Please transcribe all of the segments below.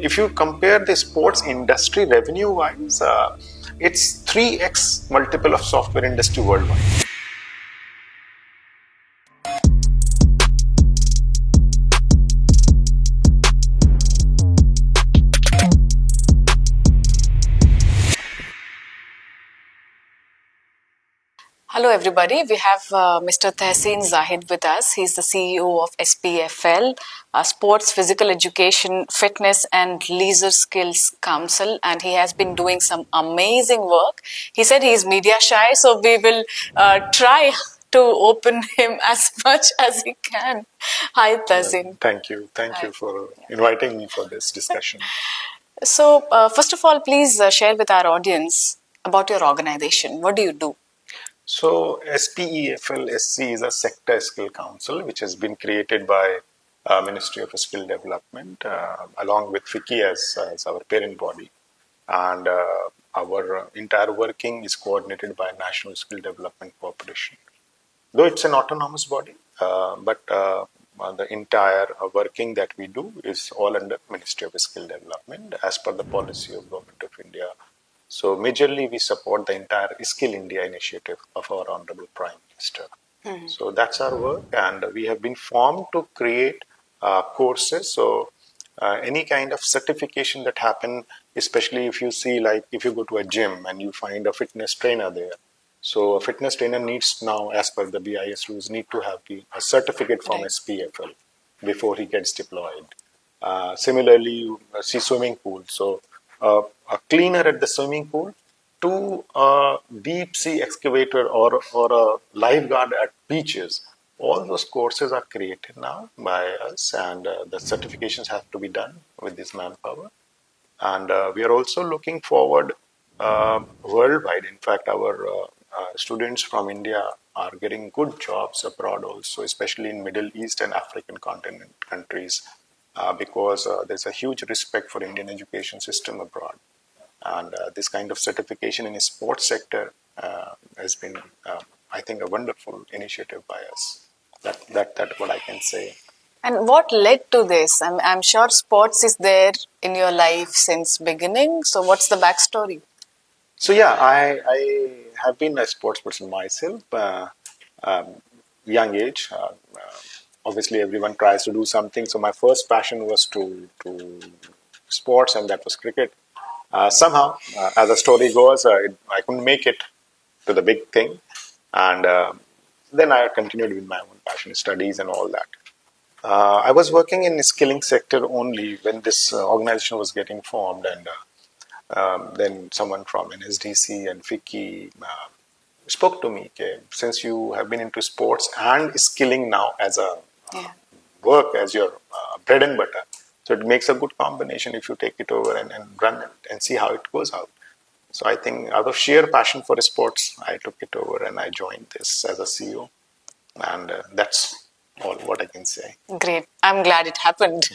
If you compare the sports industry revenue wise, it's 3x multiple of software industry worldwide. Hello, everybody. We have Mr. Tahsin Zahid with us. He's the CEO of SPFL, Sports Physical Education, Fitness and Leisure Skills Council, and he has been doing some amazing work. He said he's media shy, so we will try to open him as much as he can. Hi, Tahsin. Thank you. Thank you for inviting me for this discussion. So, first of all, please share with our audience about your organization. What do you do? So SPEFL-SC is a sector skill council which has been created by Ministry of Skill Development along with FICCI as our parent body, and our entire working is coordinated by National Skill Development Corporation. Though it's an autonomous body, but the entire working that we do is all under Ministry of Skill Development as per the policy of Government of India. So majorly we support the entire Skill India initiative of our Honorable Prime Minister. So that's our work, and we have been formed to create courses. So any kind of certification that happen, especially if you see, like if you go to a gym and you find a fitness trainer there. So a fitness trainer needs now, as per the BIS rules, need to have a certificate from SPFL before he gets deployed. Similarly, you see swimming pool. So a cleaner at the swimming pool to a deep sea excavator or a lifeguard at beaches. All those courses are created now by us, and the certifications have to be done with this manpower. And we are also looking forward worldwide. In fact, our students from India are getting good jobs abroad also, especially in Middle East and African continent countries, because there's a huge respect for Indian education system abroad. And this kind of certification in the sports sector has been, I think, a wonderful initiative by us. That what I can say. And what led to this? I'm sure sports is there in your life since beginning. So what's the backstory? So yeah, I have been a sports person myself. Young age. Obviously, everyone tries to do something. So my first passion was to sports, and that was cricket. Somehow, as the story goes, I couldn't make it to the big thing, and then I continued with my own passion, studies, and all that. I was working in the skilling sector only when this organization was getting formed, and then someone from NSDC and FICCI spoke to me, okay, since you have been into sports and skilling now as a work, as your bread and butter, so it makes a good combination if you take it over and run it and see how it goes out. So I think out of sheer passion for sports, I took it over and I joined this as a CEO, and that's all what I can say. Great. I'm glad it happened.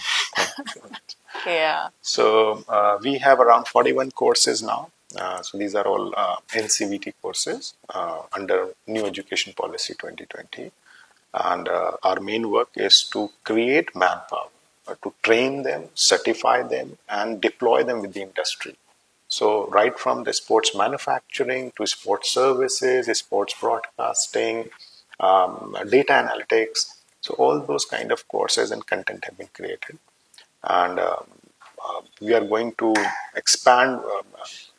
Yeah. So we have around 41 courses now. So these are all NCVT courses under New Education Policy 2020. And our main work is to create manpower, to train them, certify them, and deploy them with the industry. So right from the sports manufacturing to sports services, sports broadcasting, data analytics. So all those kind of courses and content have been created. And we are going to expand,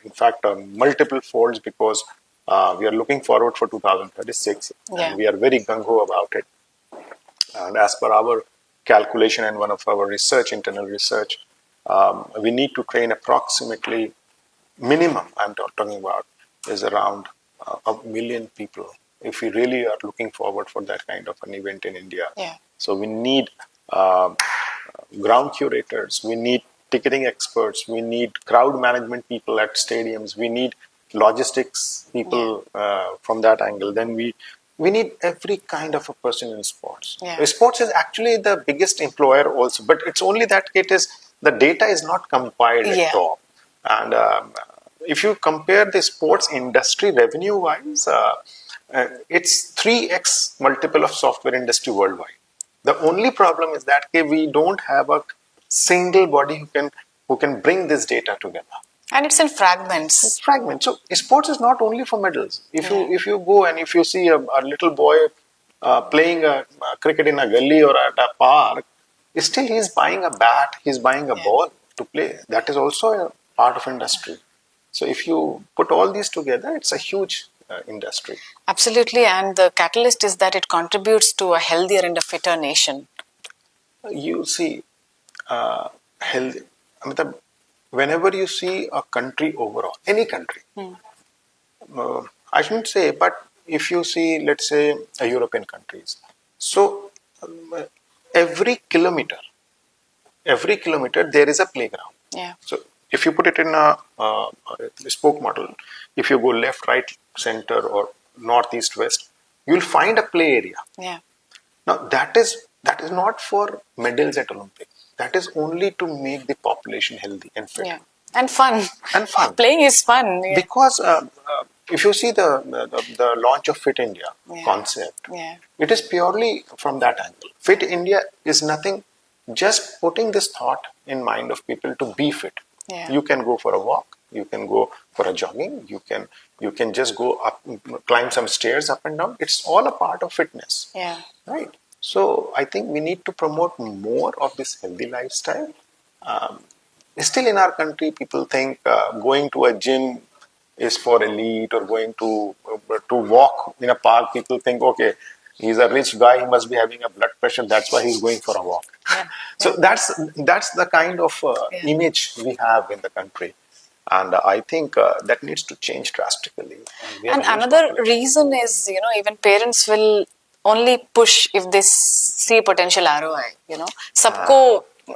in fact, multiple folds, because we are looking forward for 2036. And we are very gung-ho about it. And as per our calculation and one of our research, internal research, we need to train approximately, minimum I'm talking about, is around 1 million people if we really are looking forward for that kind of an event in India. So we need ground curators, we need ticketing experts, we need crowd management people at stadiums, we need logistics people from that angle. Then we need every kind of a person in sports. Sports is actually the biggest employer also, but it's only that the data is not compiled at all. And if you compare the sports industry revenue wise, it's 3x multiple of software industry worldwide. The only problem is that we don't have a single body who can who can bring this data together. And it's in fragments. It's fragments. So sports is not only for medals. If you go and if you see a little boy playing cricket in a gully or at a park, still he's buying a bat, he's buying a ball to play. That is also a part of industry. So if you put all these together, it's a huge industry. Absolutely, and the catalyst is that it contributes to a healthier and a fitter nation. You see, healthy. Whenever you see a country overall, any country, I shouldn't say, but if you see, let's say, European countries, so every kilometer there is a playground. Yeah. So if you put it in a spoke model, if you go left, right, center, or north, east, west, you'll find a play area. Yeah. Now that is not for medals at Olympics. That is only to make the population healthy and fit. Yeah. And fun. And fun. Playing is fun. Yeah. Because if you see the launch of Fit India concept, it is purely from that angle. Fit India is nothing, just putting this thought in mind of people to be fit. Yeah. You can go for a walk, you can go for a jogging, you can just go up, climb some stairs up and down. It's all a part of fitness. Yeah. Right. So I think we need to promote more of this healthy lifestyle. Still in our country, people think going to a gym is for elite, or going to walk in a park. People think, okay, he's a rich guy, he must be having a blood pressure, that's why he's going for a walk. Yeah. So that's the kind of image we have in the country. And I think that needs to change drastically. And another reason is, even parents will only push if they see potential ROI, सबको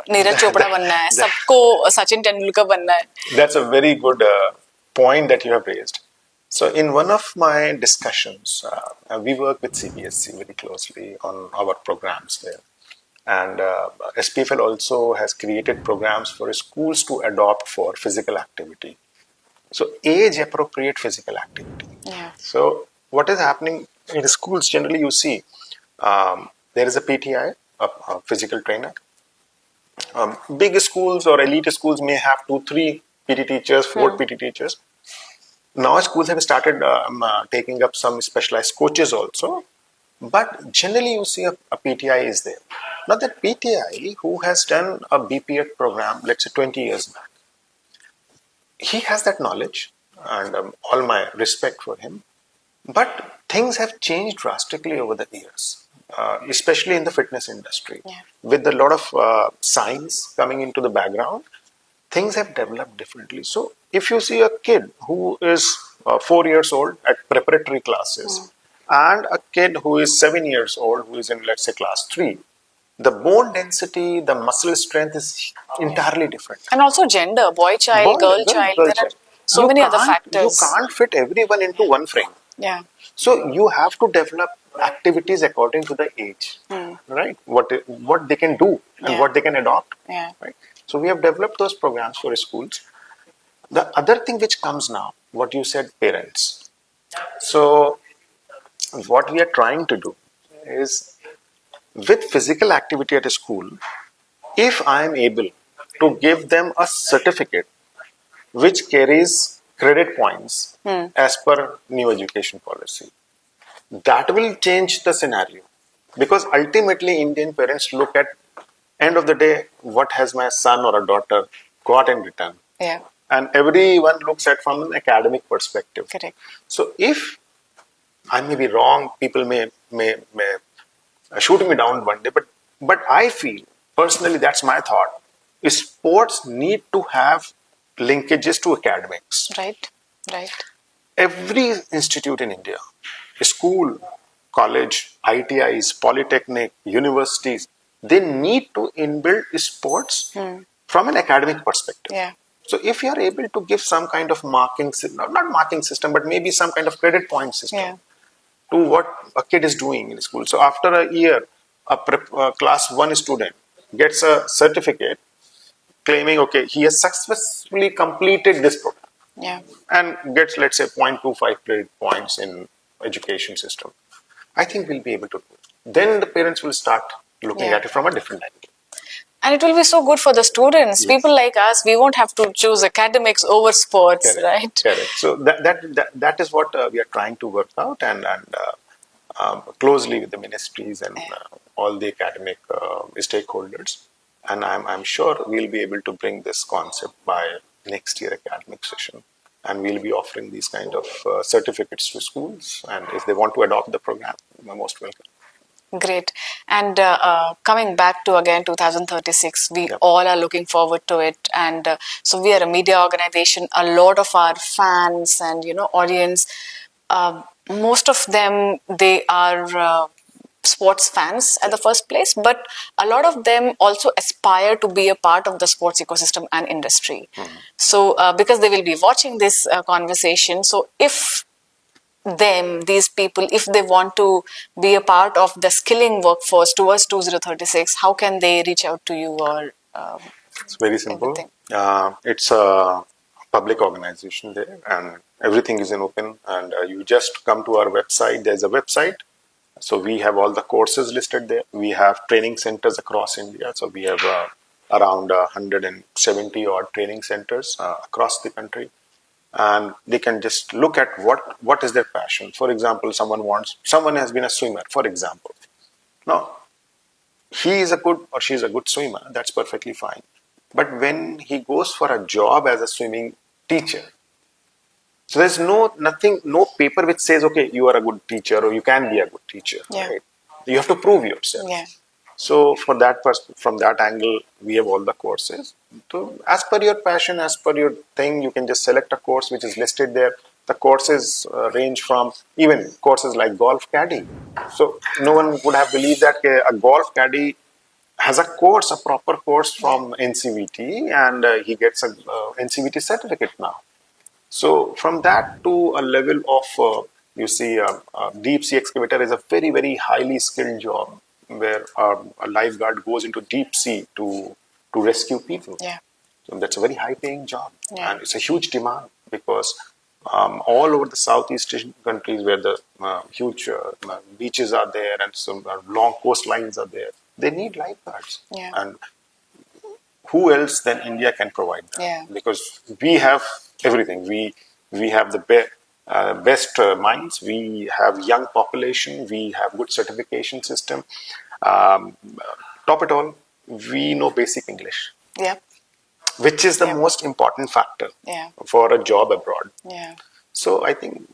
नीरज चोपड़ा बनना है, सबको सचिन तेंदुलकर बनना है. That's a very good point that you have raised. So in one of my discussions, we work with CBSC very closely on our programs there. And SPFL also has created programs for schools to adopt for physical activity. So age-appropriate physical activity. Yeah. So what is happening in schools, generally you see, there is a PTI, a physical trainer. Big schools or elite schools may have 2-3 PT teachers, 4 PT teachers. Now schools have started taking up some specialized coaches also. But generally you see a PTI is there. Now that PTI who has done a BPEd program, let's say 20 years back, he has that knowledge, and all my respect for him. But things have changed drastically over the years, especially in the fitness industry. Yeah. With a lot of science coming into the background, things have developed differently. So if you see a kid who is 4 years old at preparatory classes, and a kid who is 7 years old who is in, let's say, class 3, the bone density, the muscle strength is entirely different. And also gender, boy child, girl child. There are so many other factors. You can't fit everyone into one frame. Yeah. So you have to develop activities according to the age, right? What they can do and what they can adopt. Yeah. Right. So we have developed those programs for schools. The other thing which comes now, what you said, parents. So what we are trying to do is, with physical activity at a school, if I am able to give them a certificate which carries credit points as per new education policy, that will change the scenario. Because ultimately Indian parents look at, end of the day, what has my son or a daughter got in return. Yeah. And everyone looks at from an academic perspective. Correct. So if I may be wrong, people may shoot me down one day, but I feel, personally, that's my thought, sports need to have linkages to academics. Right. Right. Every institute in India, school, college, ITIs, polytechnic, universities, they need to inbuild sports from an academic perspective. Yeah. So if you are able to give some kind of marking, not marking system, but maybe some kind of credit point system to what a kid is doing in school. So after a year, a class 1 student gets a certificate claiming, okay, he has successfully completed this program. Yeah. And gets, let's say, 0.25 credit points in education system. I think we'll be able to do it. Then the parents will start looking at it from a different angle. And it will be so good for the students. Yes. People like us, we won't have to choose academics over sports, Correct. right? Correct. So that is what we are trying to work out, and closely with the ministries and all the academic stakeholders. And I'm sure we'll be able to bring this concept by next year academic session. And we'll be offering these kind of certificates to schools. And if they want to adopt the program, you're most welcome. Great. And coming back to again 2036, we Yep. all are looking forward to it. And so we are a media organization. A lot of our fans and audience, most of them, they are sports fans at the first place, but a lot of them also aspire to be a part of the sports ecosystem and industry. So because they will be watching this conversation, so if these people, if they want to be a part of the skilling workforce towards 2036, how can they reach out to you? Or It's very simple. everything? It's a public organization there, and everything is in open. And you just come to our website. There's a website. So we have all the courses listed there. We have training centers across India. So we have around 170 odd training centers across the country. And they can just look at what is their passion. For example, someone has been a swimmer, for example. Now, he is a good or she is a good swimmer, that's perfectly fine. But when he goes for a job as a swimming teacher, so there's no paper which says, okay, you are a good teacher or you can be a good teacher. Yeah. Right? You have to prove yourself. Yeah. So from that angle, we have all the courses. So as per your passion, as per your thing, you can just select a course which is listed there. The courses range from even courses like golf caddy. So no one would have believed that a golf caddy has a proper course from NCVT, and he gets a NCVT certificate now. So from that to a level of, deep sea excavator is a very, very highly skilled job where a lifeguard goes into deep sea to rescue people. Yeah. So that's a very high paying job. Yeah. And it's a huge demand because all over the Southeast Asian countries where the huge beaches are there and some long coastlines are there, they need lifeguards. Yeah. And who else than India can provide that? Yeah. Because we have everything. We have the best minds. We have young population. We have good certification system. Um, Top it all, we know basic English, Yeah. which is the Yeah. most important factor Yeah. for a job abroad. Yeah. So I think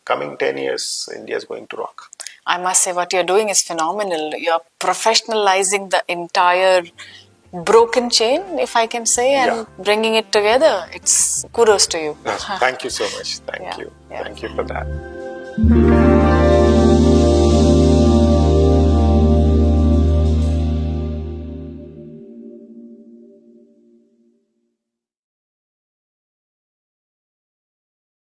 coming 10 years, India is going to rock. I must say, what you're doing is phenomenal. You're professionalizing the entire broken chain, if I can say, and Yeah. bringing it together. It's kudos to you. Thank you so much. Thank Yeah. you. Yeah. Thank you for that.